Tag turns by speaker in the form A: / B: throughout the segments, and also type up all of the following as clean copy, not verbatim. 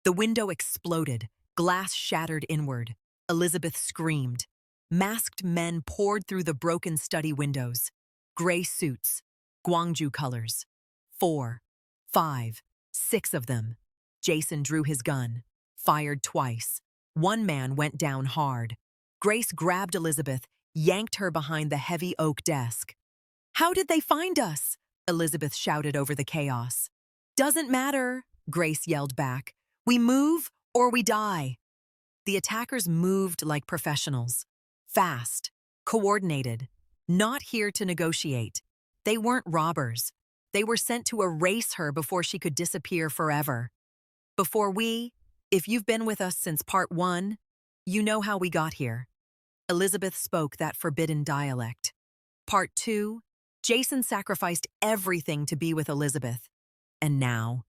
A: The window exploded, glass shattered inward. Elizabeth screamed. Masked men poured through the broken study windows. Gray suits, Gwangju colors. 4, 5, 6 of them. Jason drew his gun, fired twice. One man went down hard. Grace grabbed Elizabeth, yanked her behind the heavy oak desk. "How did they find us?" Elizabeth shouted over the chaos. "Doesn't matter," Grace yelled back. "We move or we die." The attackers moved like professionals. Fast, coordinated, not here to negotiate. They weren't robbers. They were sent to erase her before she could disappear forever. If you've been with us since part 1, you know how we got here. Elizabeth spoke that forbidden dialect. Part 2, Jason sacrificed everything to be with Elizabeth. And now,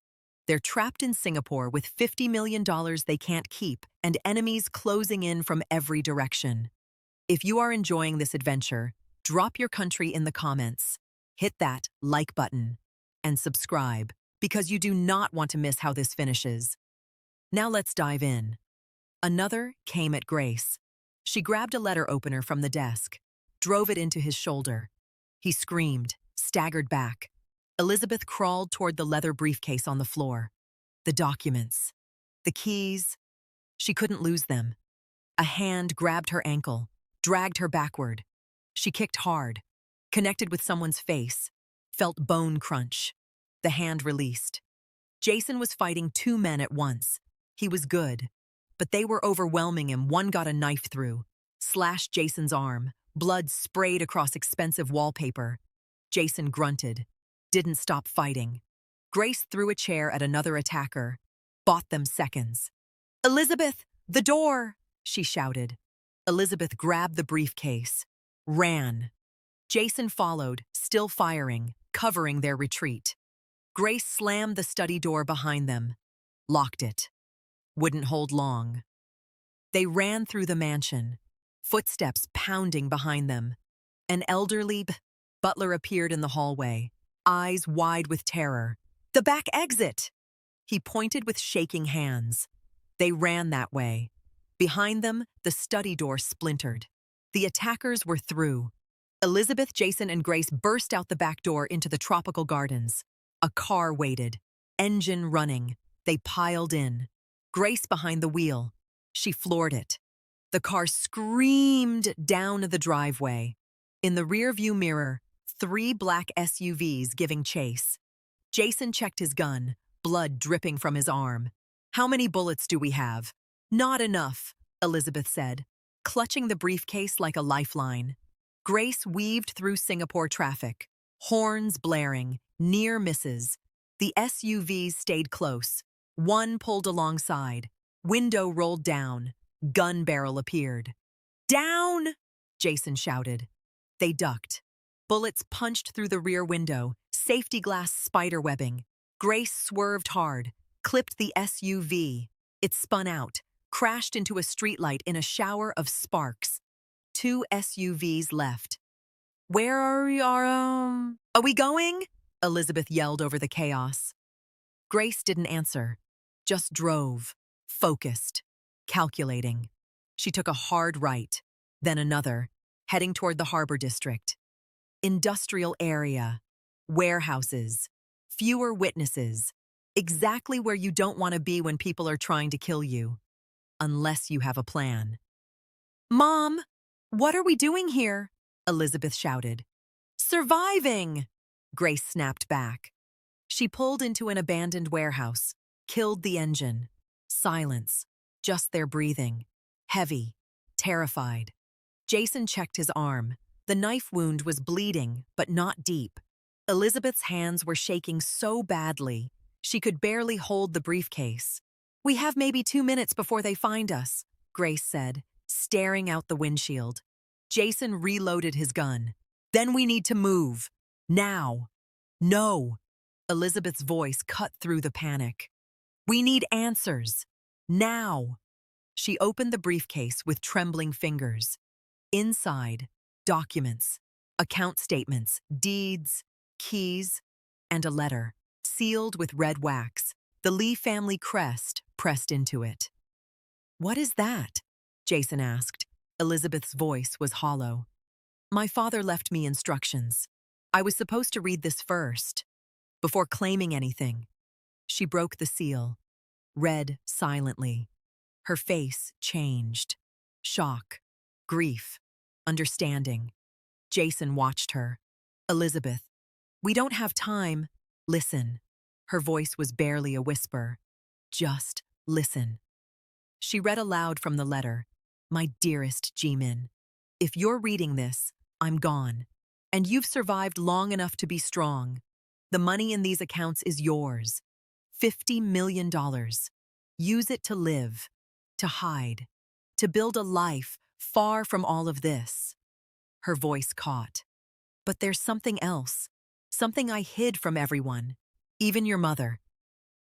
A: they're trapped in Singapore with $50 million they can't keep and enemies closing in from every direction. If you are enjoying this adventure, drop your country in the comments, hit that like button, and subscribe because you do not want to miss how this finishes. Now let's dive in. Another came at Grace. She grabbed a letter opener from the desk, drove it into his shoulder. He screamed, staggered back. Elizabeth crawled toward the leather briefcase on the floor. The documents, the keys, she couldn't lose them. A hand grabbed her ankle, dragged her backward. She kicked hard, connected with someone's face, felt bone crunch. The hand released. Jason was fighting 2 men at once. He was good, but they were overwhelming him. One got a knife through, slashed Jason's arm. Blood sprayed across expensive wallpaper. Jason grunted, didn't stop fighting. Grace threw a chair at another attacker, bought them seconds. "Elizabeth, the door!" she shouted. Elizabeth grabbed the briefcase, ran. Jason followed, still firing, covering their retreat. Grace slammed the study door behind them, locked it. Wouldn't hold long. They ran through the mansion, footsteps pounding behind them. An elderly butler appeared in the hallway, eyes wide with terror. "The back exit!" He pointed with shaking hands. They ran that way. Behind them, the study door splintered. The attackers were through. Elizabeth, Jason, and Grace burst out the back door into the tropical gardens. A car waited, engine running. They piled in. Grace behind the wheel. She floored it. The car screamed down the driveway. In the rearview mirror, 3 black SUVs giving chase. Jason checked his gun, blood dripping from his arm. "How many bullets do we have?" "Not enough," Elizabeth said, clutching the briefcase like a lifeline. Grace weaved through Singapore traffic, horns blaring, near misses. The SUVs stayed close. One pulled alongside. Window rolled down. Gun barrel appeared. "Down!" Jason shouted. They ducked. Bullets punched through the rear window, safety glass spiderwebbing. Grace swerved hard, clipped the SUV. It spun out, crashed into a streetlight in a shower of sparks. 2 SUVs left. "Where are we going?" Elizabeth yelled over the chaos. Grace didn't answer, just drove, focused, calculating. She took a hard right, then another, heading toward the harbor district. Industrial area, warehouses, fewer witnesses, exactly where you don't want to be when people are trying to kill you, unless you have a plan. "Mom, what are we doing here?" Elizabeth shouted. "Surviving!" Grace snapped back. She pulled into an abandoned warehouse, killed the engine. Silence, just their breathing. Heavy, terrified. Jason checked his arm. The knife wound was bleeding, but not deep. Elizabeth's hands were shaking so badly, she could barely hold the briefcase. "We have maybe 2 minutes before they find us," Grace said, staring out the windshield. Jason reloaded his gun. "Then we need to move. Now." "No." Elizabeth's voice cut through the panic. "We need answers. Now." She opened the briefcase with trembling fingers. Inside, documents, account statements, deeds, keys, and a letter, sealed with red wax. The Lee family crest, pressed into it. "What is that?" Jason asked. Elizabeth's voice was hollow. "My father left me instructions. I was supposed to read this first, before claiming anything." She broke the seal, read silently. Her face changed. Shock, grief, understanding. Jason watched her. "Elizabeth, we don't have time. Listen." Her voice was barely a whisper. "Just listen." She read aloud from the letter. "My dearest Jimin, if you're reading this, I'm gone. And you've survived long enough to be strong. The money in these accounts is yours. $50 million. Use it to live, to hide, to build a life far from all of this." Her voice caught. "But there's something else. Something I hid from everyone, even your mother.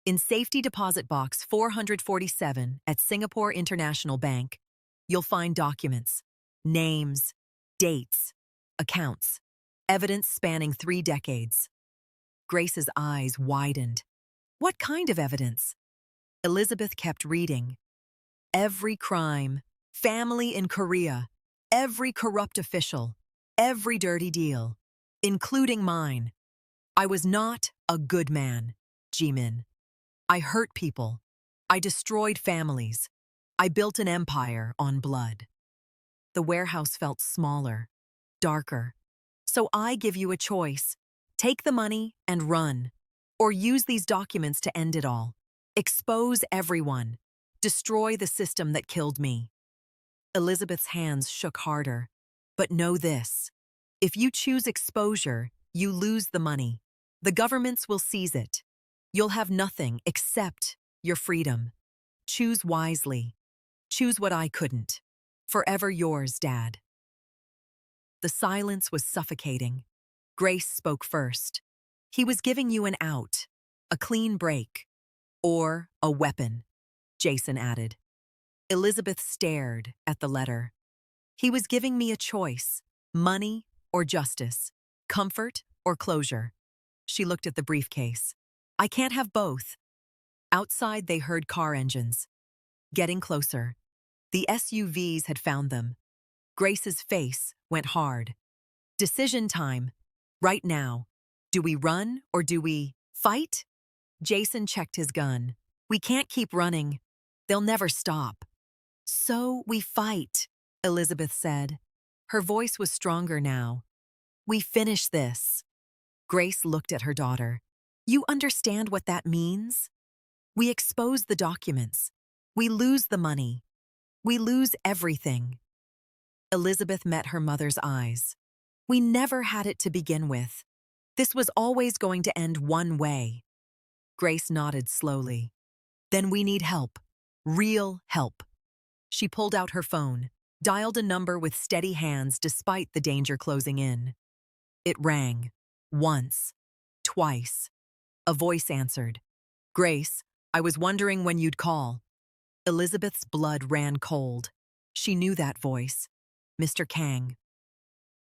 A: In safety deposit box 447 at Singapore International Bank, you'll find documents, names, dates, accounts, evidence spanning 3 decades. Grace's eyes widened. "What kind of evidence?" Elizabeth kept reading. "Every crime, family in Korea, every corrupt official, every dirty deal, including mine. I was not a good man, Jimin. I hurt people. I destroyed families. I built an empire on blood." The warehouse felt smaller, darker. "So I give you a choice. Take the money and run. Or use these documents to end it all. Expose everyone. Destroy the system that killed me." Elizabeth's hands shook harder. "But know this. If you choose exposure, you lose the money. The governments will seize it. You'll have nothing except your freedom. Choose wisely. Choose what I couldn't. Forever yours, Dad." The silence was suffocating. Grace spoke first. "He was giving you an out, a clean break, or a weapon," Jason added. Elizabeth stared at the letter. "He was giving me a choice, money or justice, comfort or closure." She looked at the briefcase. "I can't have both." Outside, they heard car engines. Getting closer. The SUVs had found them. Grace's face went hard. "Decision time. Right now. Do we run or do we fight?" Jason checked his gun. "We can't keep running. They'll never stop." "So we fight," Elizabeth said. Her voice was stronger now. "We finish this." Grace looked at her daughter. "You understand what that means? We expose the documents. We lose the money. We lose everything." Elizabeth met her mother's eyes. "We never had it to begin with. This was always going to end one way." Grace nodded slowly. "Then we need help. Real help." She pulled out her phone, dialed a number with steady hands despite the danger closing in. It rang. Once. Twice. A voice answered. "Grace, I was wondering when you'd call." Elizabeth's blood ran cold. She knew that voice. Mr. Kang.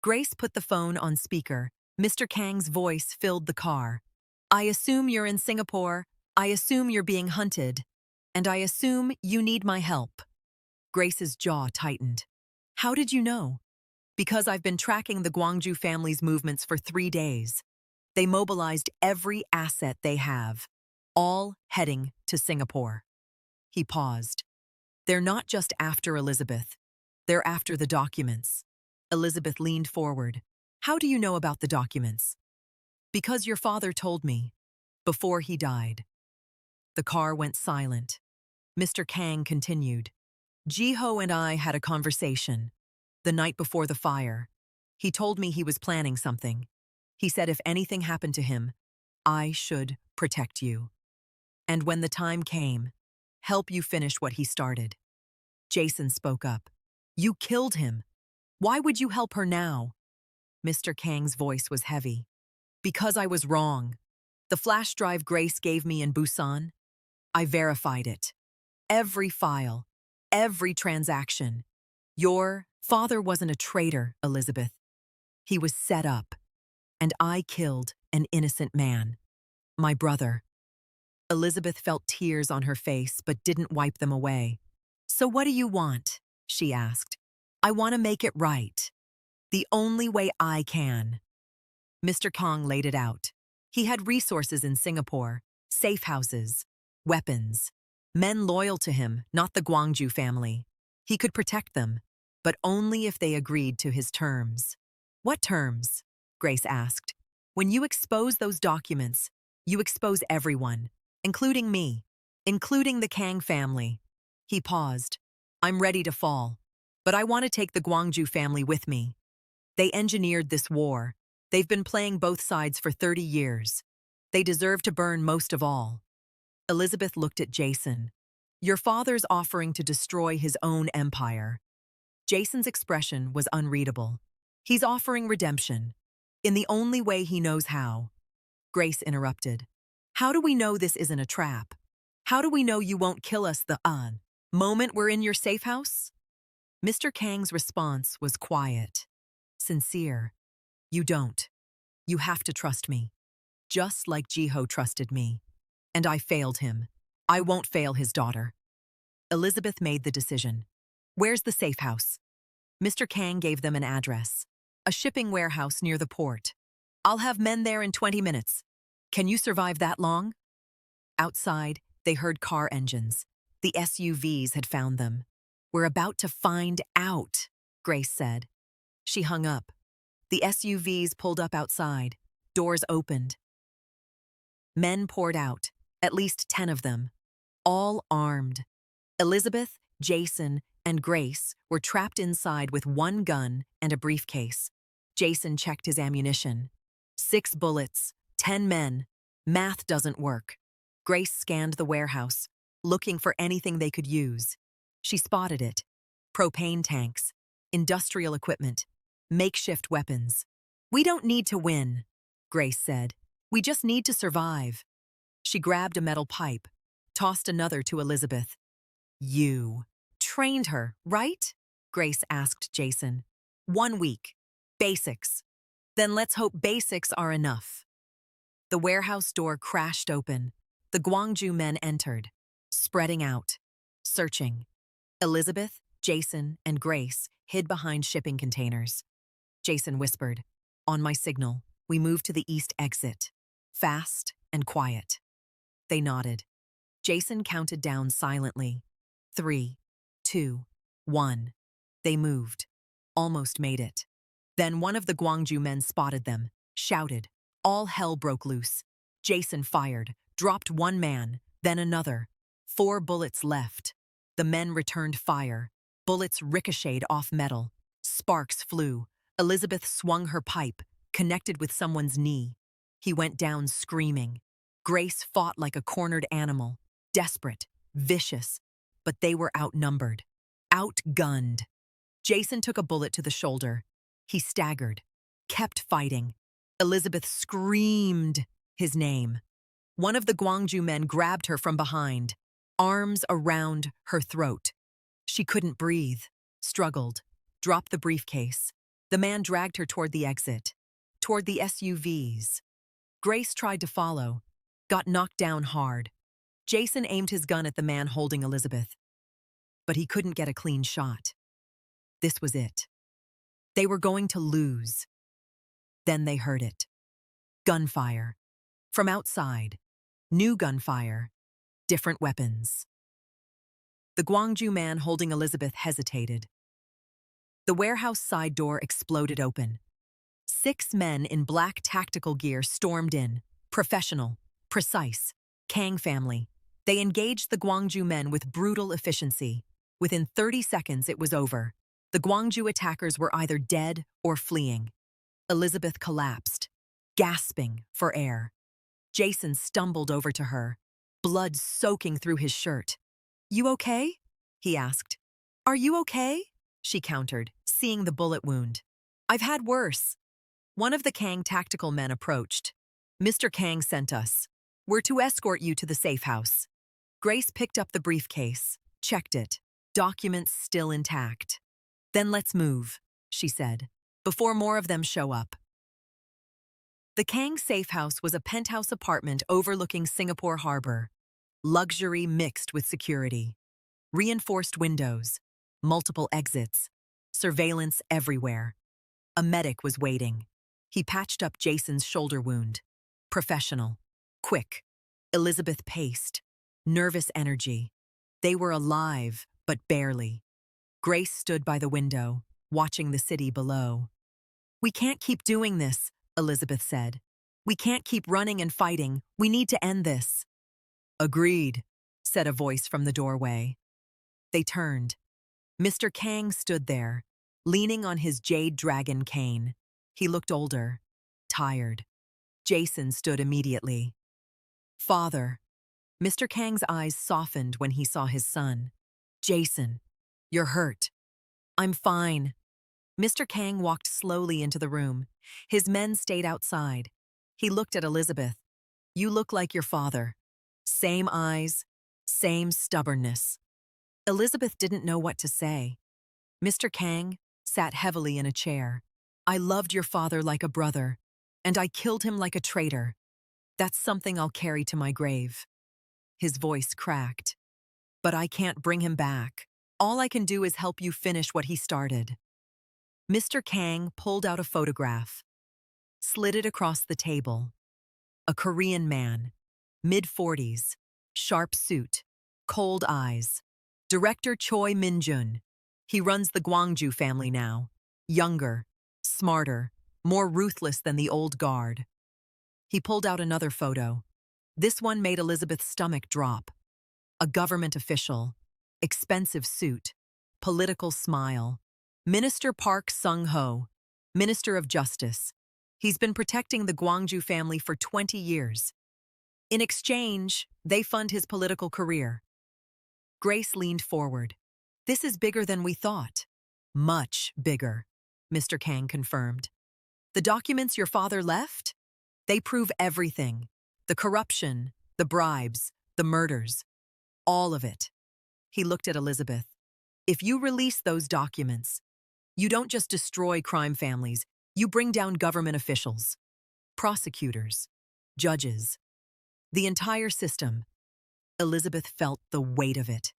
A: Grace put the phone on speaker. Mr. Kang's voice filled the car. "I assume you're in Singapore. I assume you're being hunted. And I assume you need my help." Grace's jaw tightened. "How did you know?" "Because I've been tracking the Gwangju family's movements for 3 days. They mobilized every asset they have, all heading to Singapore." He paused. "They're not just after Elizabeth. They're after the documents." Elizabeth leaned forward. "How do you know about the documents?" "Because your father told me, before he died." The car went silent. Mr. Kang continued. "Jiho and I had a conversation the night before the fire. He told me he was planning something. He said if anything happened to him, I should protect you. And when the time came, help you finish what he started." Jason spoke up. "You killed him. Why would you help her now?" Mr. Kang's voice was heavy. "Because I was wrong. The flash drive Grace gave me in Busan, I verified it. Every file, every transaction. Your father wasn't a traitor, Elizabeth. He was set up, and I killed an innocent man. My brother." Elizabeth felt tears on her face but didn't wipe them away. "So what do you want?" she asked. "I want to make it right. The only way I can." Mr. Kang laid it out. He had resources in Singapore, safe houses, weapons, men loyal to him, not the Gwangju family. He could protect them, but only if they agreed to his terms. "What terms?" Grace asked. "When you expose those documents, you expose everyone, including me, including the Kang family." He paused. "I'm ready to fall, but I want to take the Gwangju family with me. They engineered this war. They've been playing both sides for 30 years. They deserve to burn most of all." Elizabeth looked at Jason. "Your father's offering to destroy his own empire." Jason's expression was unreadable. "He's offering redemption, in the only way he knows how." Grace interrupted. "How do we know this isn't a trap? How do we know you won't kill us the moment we're in your safe house?" Mr. Kang's response was quiet, sincere. "You don't. You have to trust me. Just like Jiho trusted me. And I failed him. I won't fail his daughter." Elizabeth made the decision. "Where's the safe house?" Mr. Kang gave them an address. "A shipping warehouse near the port. I'll have men there in 20 minutes. Can you survive that long?" Outside, they heard car engines. The SUVs had found them. "We're about to find out," Grace said. She hung up. The SUVs pulled up outside. Doors opened. Men poured out, at least 10 of them, all armed. Elizabeth, Jason, and Grace were trapped inside with one gun and a briefcase. Jason checked his ammunition. 6 bullets, 10 men. Math doesn't work. Grace scanned the warehouse, looking for anything they could use. She spotted it. Propane tanks, industrial equipment, makeshift weapons. "We don't need to win," Grace said. "We just need to survive." She grabbed a metal pipe, tossed another to Elizabeth. "You trained her, right?" Grace asked Jason. "1 week. Basics. Then let's hope basics are enough." The warehouse door crashed open. The Gwangju men entered, spreading out, searching. Elizabeth, Jason, and Grace hid behind shipping containers. Jason whispered, "On my signal, we move to the east exit. Fast and quiet." They nodded. Jason counted down silently. 3, 2, 1. They moved. Almost made it. Then one of the Gwangju men spotted them, shouted. All hell broke loose. Jason fired, dropped one man, then another. 4 bullets left. The men returned fire. Bullets ricocheted off metal. Sparks flew. Elizabeth swung her pipe, connected with someone's knee. He went down screaming. Grace fought like a cornered animal, desperate, vicious, but they were outnumbered, outgunned. Jason took a bullet to the shoulder. He staggered, kept fighting. Elizabeth screamed his name. One of the Gwangju men grabbed her from behind, arms around her throat. She couldn't breathe, struggled, dropped the briefcase. The man dragged her toward the exit, toward the SUVs. Grace tried to follow, got knocked down hard. Jason aimed his gun at the man holding Elizabeth, but he couldn't get a clean shot. This was it. They were going to lose. Then they heard it. Gunfire. From outside. New gunfire. Different weapons. The Gwangju man holding Elizabeth hesitated. The warehouse side door exploded open. 6 men in black tactical gear stormed in. Professional. Precise. Kang family. They engaged the Gwangju men with brutal efficiency. Within 30 seconds, it was over. The Gwangju attackers were either dead or fleeing. Elizabeth collapsed, gasping for air. Jason stumbled over to her, blood soaking through his shirt. "You okay?" he asked. "Are you okay?" she countered, seeing the bullet wound. "I've had worse." One of the Kang tactical men approached. "Mr. Kang sent us. We're to escort you to the safe house." Grace picked up the briefcase, checked it, documents still intact. "Then let's move," she said, "before more of them show up." The Kang safe house was a penthouse apartment overlooking Singapore Harbor. Luxury mixed with security. Reinforced windows, multiple exits, surveillance everywhere. A medic was waiting. He patched up Jason's shoulder wound. Professional. Quick. Elizabeth paced. Nervous energy. They were alive, but barely. Grace stood by the window, watching the city below. "We can't keep doing this," Elizabeth said. "We can't keep running and fighting. We need to end this." "Agreed," said a voice from the doorway. They turned. Mr. Kang stood there, leaning on his jade dragon cane. He looked older, tired. Jason stood immediately. "Father." Mr. Kang's eyes softened when he saw his son. "Jason, you're hurt." "I'm fine." Mr. Kang walked slowly into the room. His men stayed outside. He looked at Elizabeth. "You look like your father. Same eyes, same stubbornness." Elizabeth didn't know what to say. Mr. Kang sat heavily in a chair. "I loved your father like a brother, and I killed him like a traitor. That's something I'll carry to my grave." His voice cracked. "But I can't bring him back. All I can do is help you finish what he started." Mr. Kang pulled out a photograph, slid it across the table. A Korean man, mid-40s, sharp suit, cold eyes. Director Choi Min-jun. He runs the Gwangju family now. Younger, smarter, more ruthless than the old guard. He pulled out another photo. This one made Elizabeth's stomach drop. A government official, expensive suit, political smile. Minister Park Sung-ho, Minister of Justice. He's been protecting the Gwangju family for 20 years. In exchange, they fund his political career. Grace leaned forward. "This is bigger than we thought." "Much bigger," Mr. Kang confirmed. "The documents your father left? They prove everything. The corruption, the bribes, the murders. All of it." He looked at Elizabeth. "If you release those documents, you don't just destroy crime families, you bring down government officials, prosecutors, judges, the entire system." Elizabeth felt the weight of it.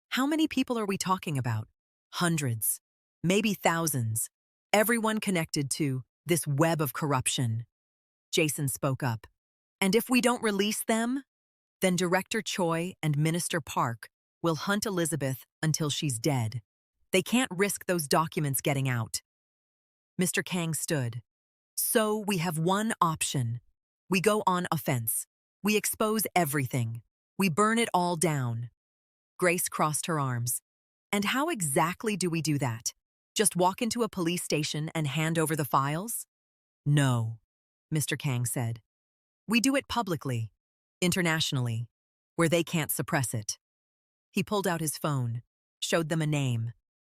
A: "How many people are we talking about?" "Hundreds, maybe thousands. Everyone connected to this web of corruption." Jason spoke up. "And if we don't release them, then Director Choi and Minister Park will hunt Elizabeth until she's dead. They can't risk those documents getting out." Mr. Kang stood. "So we have one option. We go on offense. We expose everything. We burn it all down." Grace crossed her arms. "And how exactly do we do that? Just walk into a police station and hand over the files?" "No," Mr. Kang said. "We do it publicly, internationally, where they can't suppress it." He pulled out his phone, showed them a name.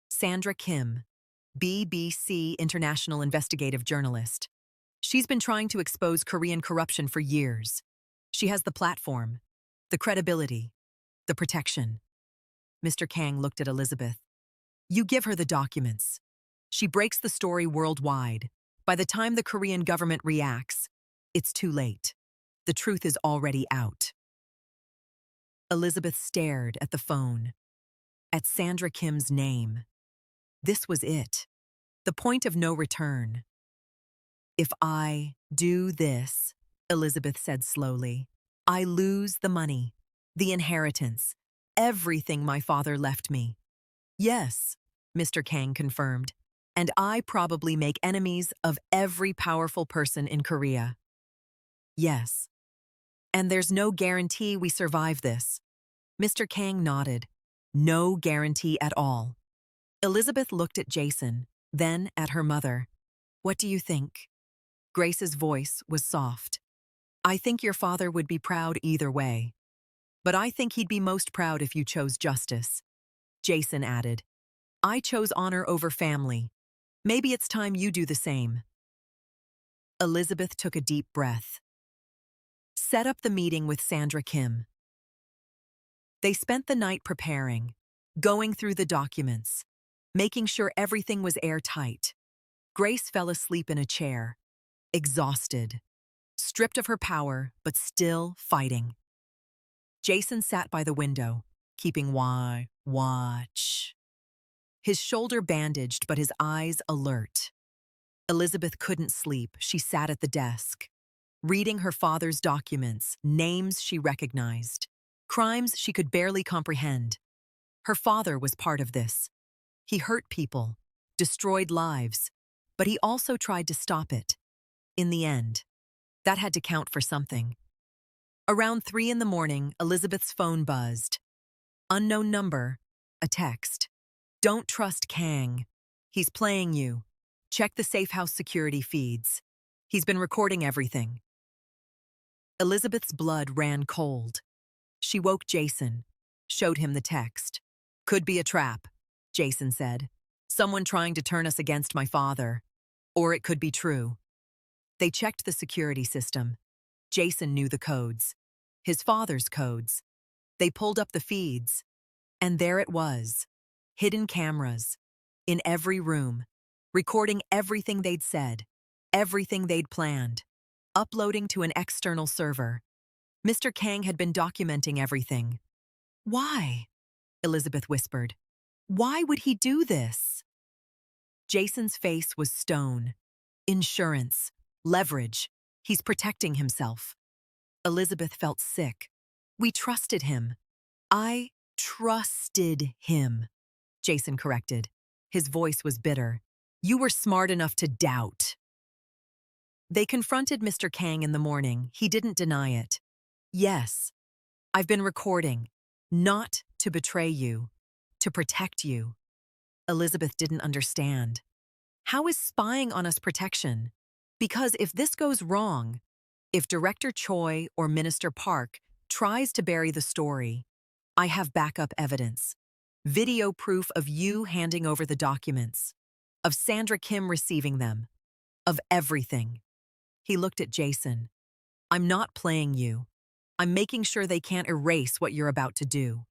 A: Sandra Kim, BBC international investigative journalist. She's been trying to expose Korean corruption for years. She has the platform, the credibility, the protection. Mr. Kang looked at Elizabeth. "You give her the documents. She breaks the story worldwide. By the time the Korean government reacts, it's too late. The truth is already out." Elizabeth stared at the phone, at Sandra Kim's name. This was it, the point of no return. "If I do this," Elizabeth said slowly, "I lose the money, the inheritance, everything my father left me." "Yes," Mr. Kang confirmed, "and I probably make enemies of every powerful person in Korea." "Yes. And there's no guarantee we survive this." Mr. Kang nodded. "No guarantee at all." Elizabeth looked at Jason, then at her mother. "What do you think?" Grace's voice was soft. "I think your father would be proud either way. But I think he'd be most proud if you chose justice." Jason added, "I chose honor over family. Maybe it's time you do the same." Elizabeth took a deep breath. Set up the meeting with Sandra Kim. They spent the night preparing, going through the documents, making sure everything was airtight. Grace fell asleep in a chair, exhausted, stripped of her power, but still fighting. Jason sat by the window, keeping watch. His shoulder bandaged, but his eyes alert. Elizabeth couldn't sleep. She sat at the desk, reading her father's documents, names she recognized, crimes she could barely comprehend. Her father was part of this. He hurt people, destroyed lives, but he also tried to stop it. In the end, that had to count for something. Around 3 in the morning, Elizabeth's phone buzzed. Unknown number, a text. Don't trust Kang. He's playing you. Check the safe house security feeds. He's been recording everything. Elizabeth's blood ran cold. She woke Jason, showed him the text. Could be a trap, Jason said. Someone trying to turn us against my father. Or it could be true. They checked the security system. Jason knew the codes. His father's codes. They pulled up the feeds. And there it was. Hidden cameras. In every room. Recording everything they'd said. Everything they'd planned. Uploading to an external server. Mr. Kang had been documenting everything. Why? Elizabeth whispered. Why would he do this? Jason's face was stone. Insurance. Leverage. He's protecting himself. Elizabeth felt sick. We trusted him. I trusted him, Jason corrected. His voice was bitter. You were smart enough to doubt. They confronted Mr. Kang in the morning. He didn't deny it. Yes, I've been recording. Not to betray you, to protect you. Elizabeth didn't understand. How is spying on us protection? Because if this goes wrong, if Director Choi or Minister Park tries to bury the story, I have backup evidence. Video proof of you handing over the documents, of Sandra Kim receiving them, of everything. He looked at Jason. I'm not playing you. I'm making sure they can't erase what you're about to do.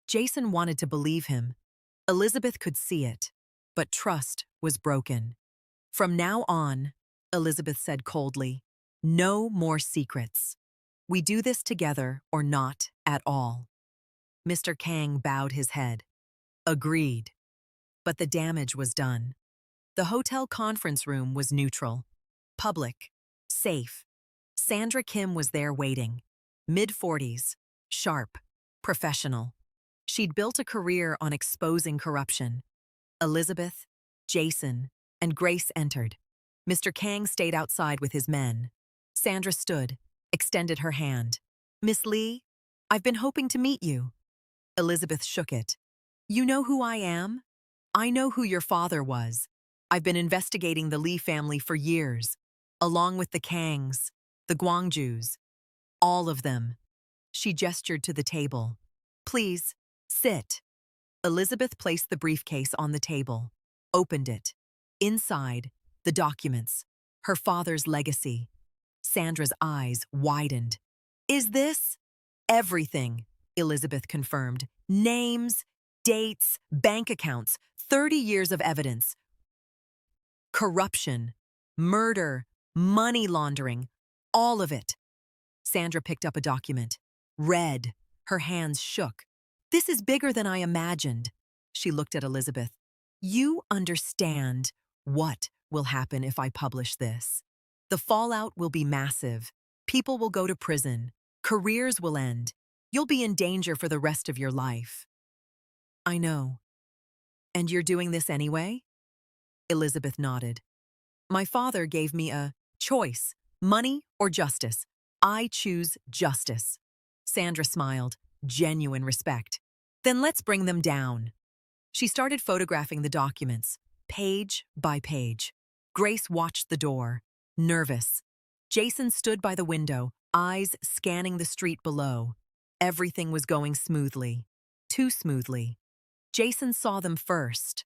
A: Jason wanted to believe him. Elizabeth could see it, but trust was broken. From now on, Elizabeth said coldly, no more secrets. We do this together or not at all. Mr. Kang bowed his head. Agreed. But the damage was done. The hotel conference room was neutral, public, safe. Sandra Kim was there waiting. Mid-40s, sharp, professional. She'd built a career on exposing corruption. Elizabeth, Jason, and Grace entered. Mr. Kang stayed outside with his men. Sandra stood, extended her hand. Miss Lee, I've been hoping to meet you. Elizabeth shook it. You know who I am? I know who your father was. I've been investigating the Lee family for years, along with the Kangs, the Gwangjus, all of them. She gestured to the table. Please, sit. Elizabeth placed the briefcase on the table, opened it. Inside, the documents, her father's legacy. Sandra's eyes widened. Is this? Everything, Elizabeth confirmed. Names, dates, bank accounts, 30 years of evidence. Corruption, murder, money laundering, all of it. Sandra picked up a document. Read. Her hands shook. This is bigger than I imagined. She looked at Elizabeth. You understand what will happen if I publish this. The fallout will be massive. People will go to prison. Careers will end. You'll be in danger for the rest of your life. I know. And you're doing this anyway? Elizabeth nodded. My father gave me a choice, money or justice. I choose justice. Sandra smiled, genuine respect. Then let's bring them down. She started photographing the documents, page by page. Grace watched the door, nervous. Jason stood by the window, eyes scanning the street below. Everything was going smoothly. Too smoothly. Jason saw them first.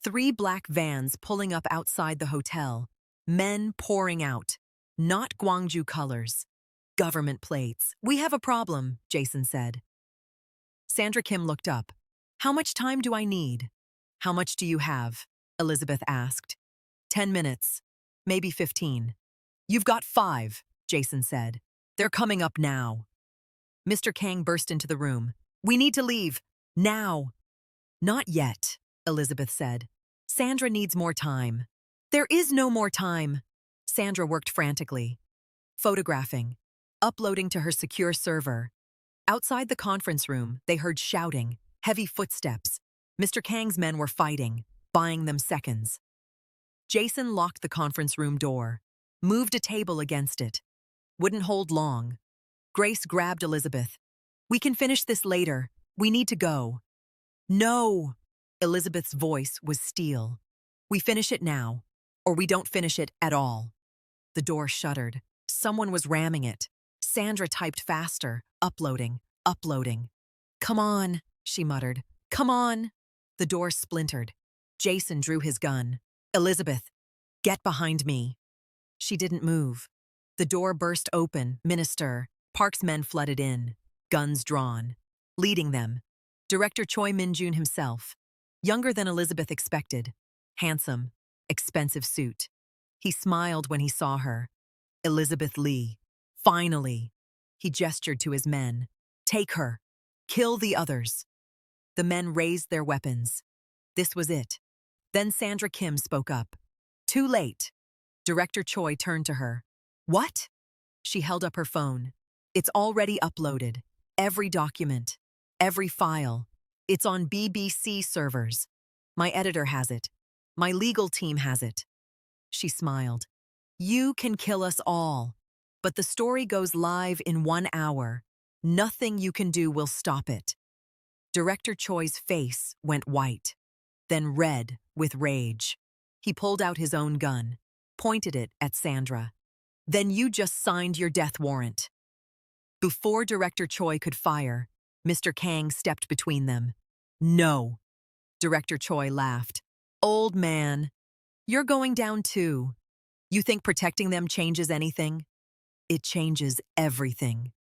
A: 3 black vans pulling up outside the hotel. Men pouring out. Not Gwangju colors. Government plates. We have a problem, Jason said. Sandra Kim looked up. How much time do I need? How much do you have? Elizabeth asked. 10 minutes. Maybe 15. You've got 5, Jason said. They're coming up now. Mr. Kang burst into the room. We need to leave. Now. Not yet, Elizabeth said. Sandra needs more time. There is no more time. Sandra worked frantically. Photographing. Uploading to her secure server. Outside the conference room, they heard shouting, heavy footsteps. Mr. Kang's men were fighting, buying them seconds. Jason locked the conference room door, moved a table against it. Wouldn't hold long. Grace grabbed Elizabeth. We can finish this later. We need to go. No! Elizabeth's voice was steel. We finish it now, or we don't finish it at all. The door shuddered. Someone was ramming it. Sandra typed faster, uploading. Come on, she muttered. Come on. The door splintered. Jason drew his gun. Elizabeth, get behind me. She didn't move. The door burst open. Minister, Park's men flooded in, guns drawn. Leading them, Director Choi Min-jun himself, younger than Elizabeth expected, handsome, expensive suit. He smiled when he saw her. Elizabeth Lee. Finally. He gestured to his men. Take her. Kill the others. The men raised their weapons. This was it. Then Sandra Kim spoke up. Too late. Director Choi turned to her. What? She held up her phone. It's already uploaded. Every document. Every file. It's on BBC servers. My editor has it. My legal team has it. She smiled. You can kill us all, but the story goes live in 1 hour. Nothing you can do will stop it. Director Choi's face went white, then red with rage. He pulled out his own gun, pointed it at Sandra. Then you just signed your death warrant. Before Director Choi could fire, Mr. Kang stepped between them. No. Director Choi laughed. Old man, you're going down too. You think protecting them changes anything? It changes everything,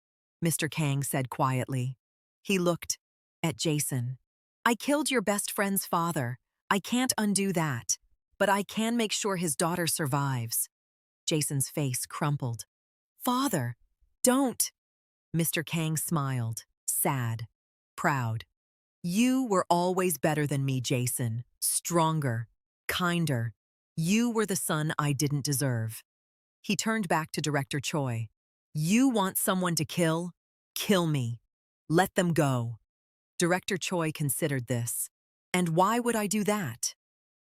A: Mr. Kang said quietly. He looked at Jason. I killed your best friend's father. I can't undo that, but I can make sure his daughter survives. Jason's face crumpled. Father, don't. Mr. Kang smiled, sad, proud. You were always better than me, Jason. Stronger, kinder. You were the son I didn't deserve. He turned back to Director Choi. You want someone to kill? Kill me. Let them go. Director Choi considered this. And why would I do that?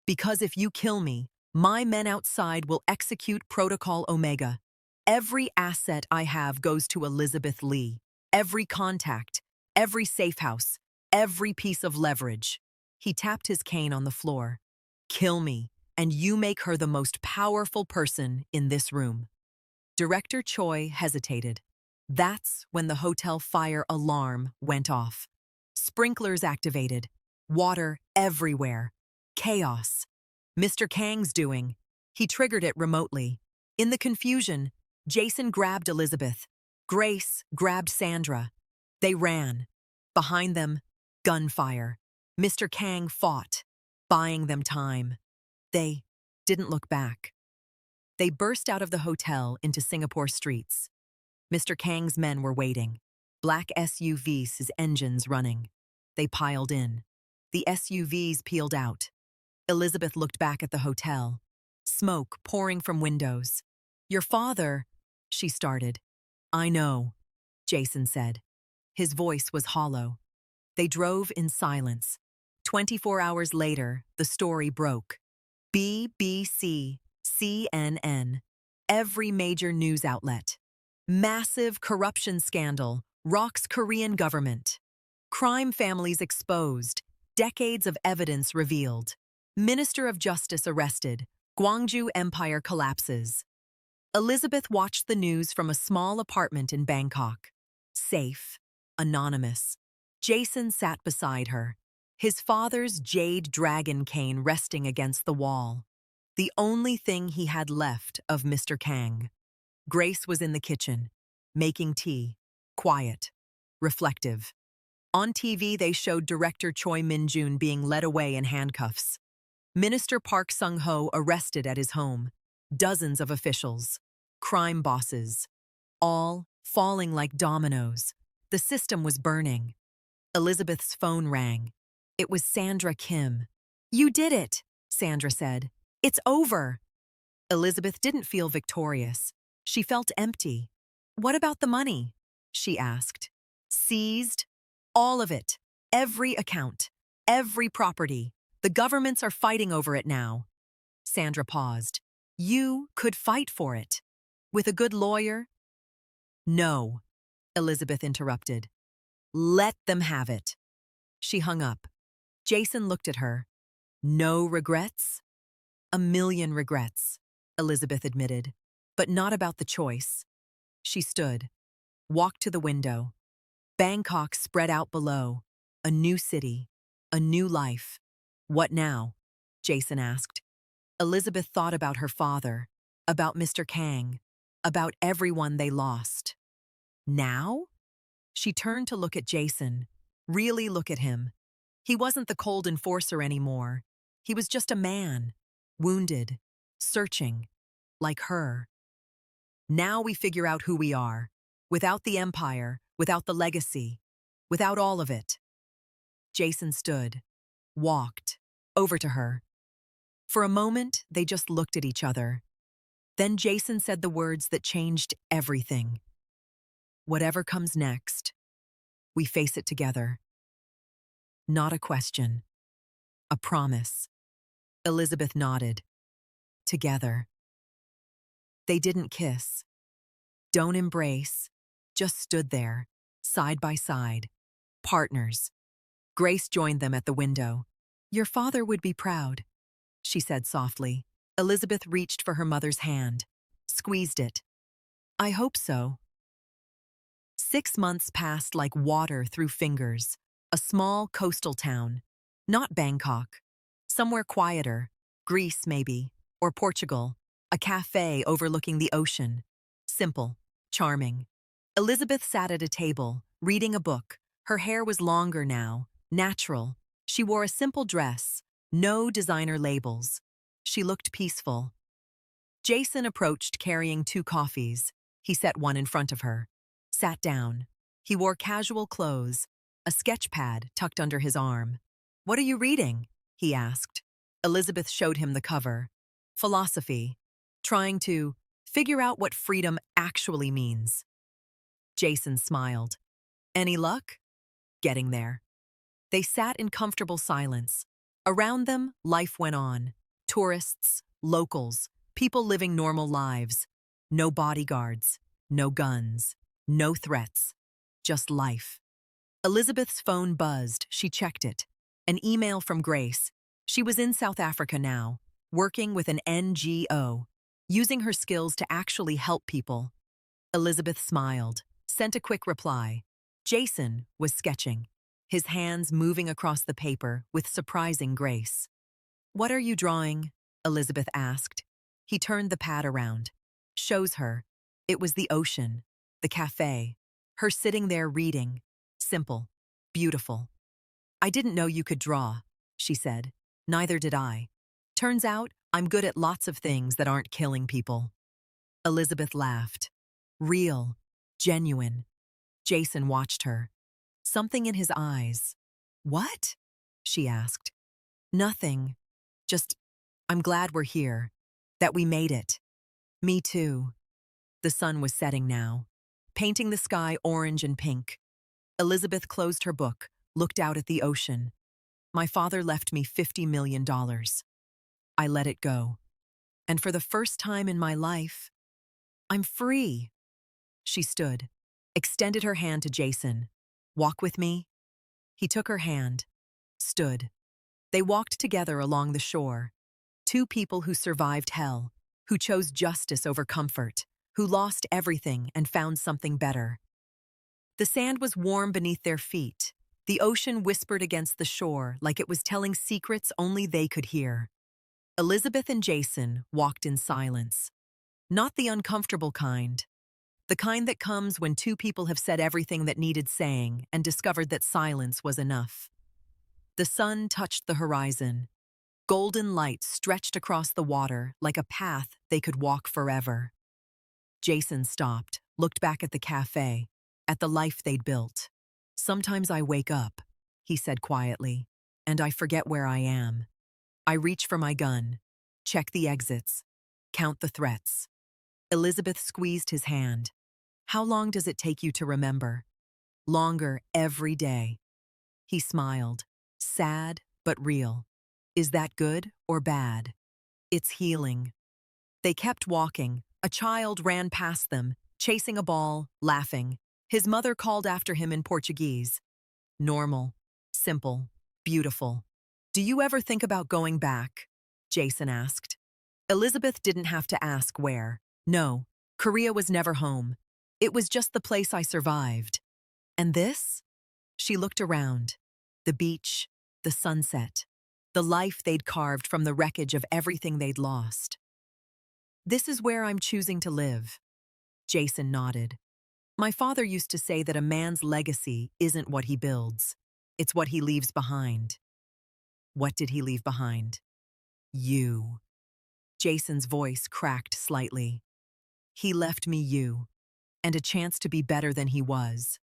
A: Because if you kill me, my men outside will execute Protocol Omega. Every asset I have goes to Elizabeth Lee. Every contact, every safe house, every piece of leverage. He tapped his cane on the floor. Kill me, and you make her the most powerful person in this room. Director Choi hesitated. That's when the hotel fire alarm went off. Sprinklers activated. Water everywhere. Chaos. Mr. Kang's doing. He triggered it remotely. In the confusion, Jason grabbed Elizabeth. Grace grabbed Sandra. They ran. Behind them, gunfire. Mr. Kang fought, buying them time. They didn't look back. They burst out of the hotel into Singapore streets. Mr. Kang's men were waiting. Black SUVs, engines running. They piled in. The SUVs peeled out. Elizabeth looked back at the hotel. Smoke pouring from windows. Your father, she started. I know, Jason said. His voice was hollow. They drove in silence. 24 hours later, the story broke. BBC, CNN, every major news outlet. Massive corruption scandal rocks Korean government. Crime families exposed. Decades of evidence revealed. Minister of Justice arrested. Gwangju empire collapses. Elizabeth watched the news from a small apartment in Bangkok. Safe, anonymous. Jason sat beside her, his father's jade dragon cane resting against the wall. The only thing he had left of Mr. Kang. Grace was in the kitchen, making tea, quiet, reflective. On TV, they showed Director Choi Min-jun being led away in handcuffs. Minister Park Sung-ho arrested at his home. Dozens of officials, crime bosses, all falling like dominoes. The system was burning. Elizabeth's phone rang. It was Sandra Kim. "You did it," Sandra said. "It's over." Elizabeth didn't feel victorious. She felt empty. "What about the money?" she asked. "Seized? All of it. Every account. Every property. The governments are fighting over it now." Sandra paused. "You could fight for it. With a good lawyer?" "No," Elizabeth interrupted. "Let them have it." She hung up. Jason looked at her. "No regrets?" "A million regrets," Elizabeth admitted, "but not about the choice." She stood, walked to the window. Bangkok spread out below. A new city, a new life. "What now?" Jason asked. Elizabeth thought about her father, about Mr. Kang, about everyone they lost. "Now?" She turned to look at Jason, really look at him. He wasn't the cold enforcer anymore. He was just a man, wounded, searching, like her. "Now we figure out who we are, without the empire, without the legacy, without all of it." Jason stood, walked, over to her. For a moment, they just looked at each other. Then Jason said the words that changed everything. "Whatever comes next, we face it together." Not a question. A promise. Elizabeth nodded. Together. They didn't kiss. Don't embrace. Just stood there, side by side. Partners. Grace joined them at the window. "Your father would be proud," she said softly. Elizabeth reached for her mother's hand, squeezed it. "I hope so." 6 months passed like water through fingers. A small coastal town. Not Bangkok. Somewhere quieter. Greece, maybe. Or Portugal. A cafe overlooking the ocean. Simple. Charming. Elizabeth sat at a table, reading a book. Her hair was longer now. Natural. She wore a simple dress. No designer labels. She looked peaceful. Jason approached carrying 2 coffees. He set one in front of her. Sat down. He wore casual clothes, a sketch pad tucked under his arm. "What are you reading?" he asked. Elizabeth showed him the cover. Philosophy. Trying to figure out what freedom actually means. Jason smiled. "Any luck?" "Getting there." They sat in comfortable silence. Around them, life went on. Tourists, locals, people living normal lives. No bodyguards, no guns, no threats. Just life. Elizabeth's phone buzzed. She checked it. An email from Grace. She was in South Africa now, working with an NGO, using her skills to actually help people. Elizabeth smiled, sent a quick reply. Jason was sketching, his hands moving across the paper with surprising grace. "What are you drawing?" Elizabeth asked. He turned the pad around. Shows her. It was the ocean, the cafe, her sitting there reading. Simple, beautiful. "I didn't know you could draw," she said. "Neither did I. Turns out I'm good at lots of things that aren't killing people." Elizabeth laughed. Real, genuine. Jason watched her. Something in his eyes. "What?" she asked. "Nothing. Just, I'm glad we're here. That we made it." "Me too." The sun was setting now, painting the sky orange and pink. Elizabeth closed her book, looked out at the ocean. "My father left me $50 million. I let it go. And for the first time in my life, I'm free." She stood, extended her hand to Jason. "Walk with me?" He took her hand, stood. They walked together along the shore. 2 people who survived hell, who chose justice over comfort, who lost everything and found something better. The sand was warm beneath their feet. The ocean whispered against the shore like it was telling secrets only they could hear. Elizabeth and Jason walked in silence. Not the uncomfortable kind. The kind that comes when 2 people have said everything that needed saying and discovered that silence was enough. The sun touched the horizon. Golden light stretched across the water like a path they could walk forever. Jason stopped, looked back at the cafe. at the life they'd built. "Sometimes I wake up," he said quietly, "and I forget where I am. I reach for my gun, check the exits, count the threats." Elizabeth squeezed his hand. "How long does it take you to remember?" "Longer every day." He smiled, sad but real. "Is that good or bad?" "It's healing." They kept walking. A child ran past them, chasing a ball, laughing. His mother called after him in Portuguese. "Normal, simple, beautiful." "Do you ever think about going back?" Jason asked. Elizabeth didn't have to ask where. No, Korea was never home. It was just the place I survived. And this? She looked around. The beach, the sunset, the life they'd carved from the wreckage of everything they'd lost. "This is where I'm choosing to live." Jason nodded. "My father used to say that a man's legacy isn't what he builds, it's what he leaves behind." "What did he leave behind?" "You." Jason's voice cracked slightly. "He left me you, and a chance to be better than he was."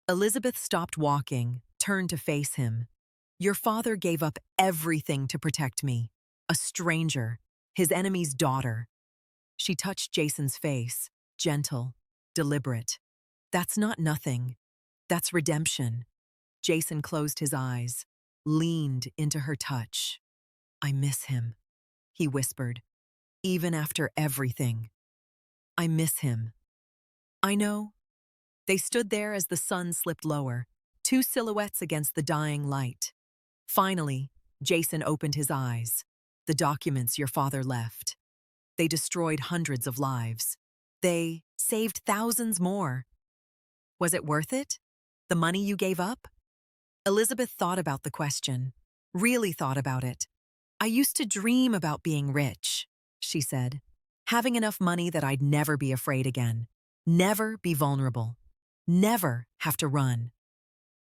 A: Elizabeth stopped walking, turned to face him. "Your father gave up everything to protect me. A stranger, his enemy's daughter." She touched Jason's face, gentle, deliberate. "That's not nothing. That's redemption." Jason closed his eyes, leaned into her touch. "I miss him," he whispered. "Even after everything. I miss him." "I know." They stood there as the sun slipped lower, two silhouettes against the dying light. Finally, Jason opened his eyes. "The documents your father left. They destroyed hundreds of lives. They saved thousands more. Was it worth it? The money you gave up?" Elizabeth thought about the question, really thought about it. "I used to dream about being rich," she said. "Having enough money that I'd never be afraid again. Never be vulnerable. Never have to run."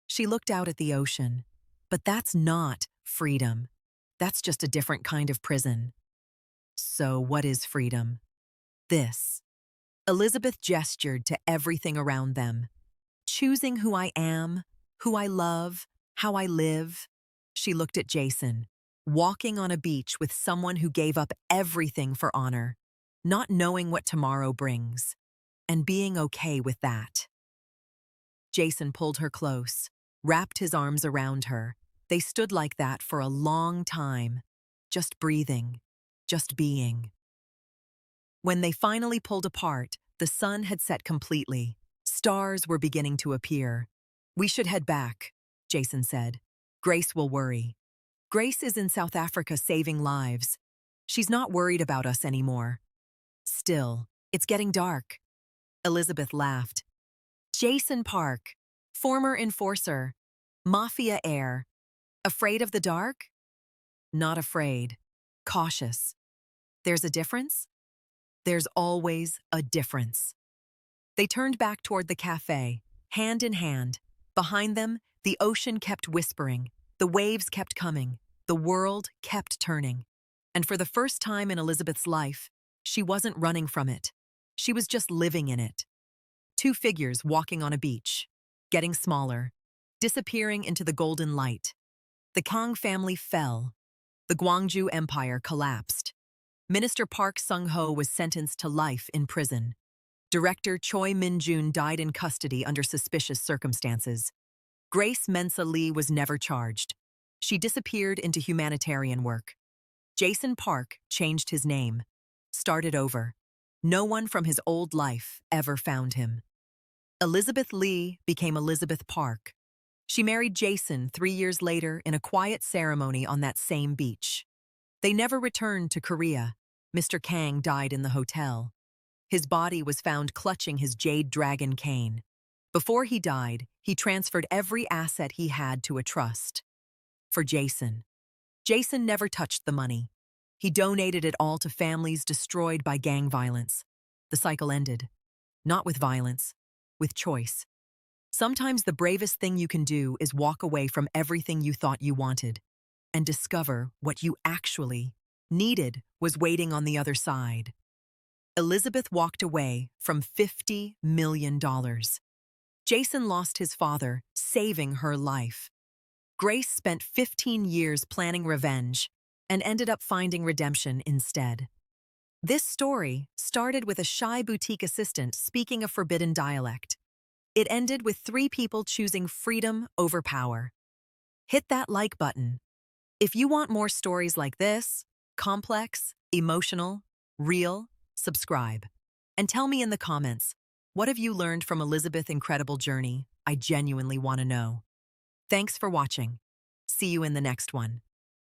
A: She looked out at the ocean. "But that's not freedom. That's just a different kind of prison." "So what is freedom?" "This." Elizabeth gestured to everything around them. "Choosing who I am, who I love, how I live." She looked at Jason, walking on a beach with someone who gave up everything for honor, not knowing what tomorrow brings, and being okay with that. Jason pulled her close, wrapped his arms around her. They stood like that for a long time, just breathing, just being. When they finally pulled apart, the sun had set completely. Stars were beginning to appear. "We should head back," Jason said. "Grace will worry." "Grace is in South Africa saving lives. She's not worried about us anymore." "Still, it's getting dark." Elizabeth laughed. "Jason Park, former enforcer, Mafia heir. Afraid of the dark?" "Not afraid. Cautious." "There's a difference?" "There's always a difference." They turned back toward the cafe, hand in hand. Behind them, the ocean kept whispering, the waves kept coming, the world kept turning. And for the first time in Elizabeth's life, she wasn't running from it. She was just living in it. Two figures walking on a beach, getting smaller, disappearing into the golden light. The Kang family fell. The Gwangju Empire collapsed. Minister Park Sung-ho was sentenced to life in prison. Director Choi Min-jun died in custody under suspicious circumstances. Grace Mensa Lee was never charged. She disappeared into humanitarian work. Jason Park changed his name, started over. No one from his old life ever found him. Elizabeth Lee became Elizabeth Park. She married Jason 3 years later in a quiet ceremony on that same beach. They never returned to Korea. Mr. Kang died in the hotel. His body was found clutching his jade dragon cane. Before he died, he transferred every asset he had to a trust. For Jason. Jason never touched the money. He donated it all to families destroyed by gang violence. The cycle ended. Not with violence, with choice. Sometimes the bravest thing you can do is walk away from everything you thought you wanted and discover what you actually needed was waiting on the other side. Elizabeth walked away from $50 million. Jason lost his father, saving her life. Grace spent 15 years planning revenge and ended up finding redemption instead. This story started with a shy boutique assistant speaking a forbidden dialect. It ended with 3 people choosing freedom over power. Hit that like button. If you want more stories like this, complex, emotional, real, subscribe. And tell me in the comments, what have you learned from Elizabeth's incredible journey? I genuinely want to know. Thanks for watching. See you in the next one.